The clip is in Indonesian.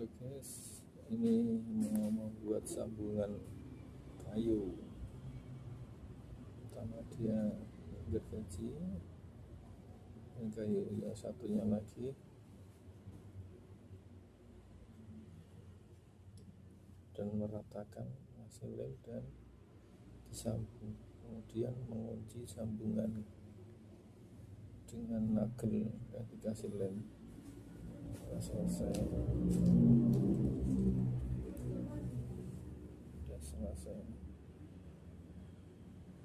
Halo guys, ini mau membuat sambungan kayu. Pertama dia gergaji, dan kayu yang satunya lagi, dan meratakan hasil lem dan disambung. Kemudian mengunci sambungan dengan nagel dan dikasih lem. Selesai. Sudah selesai.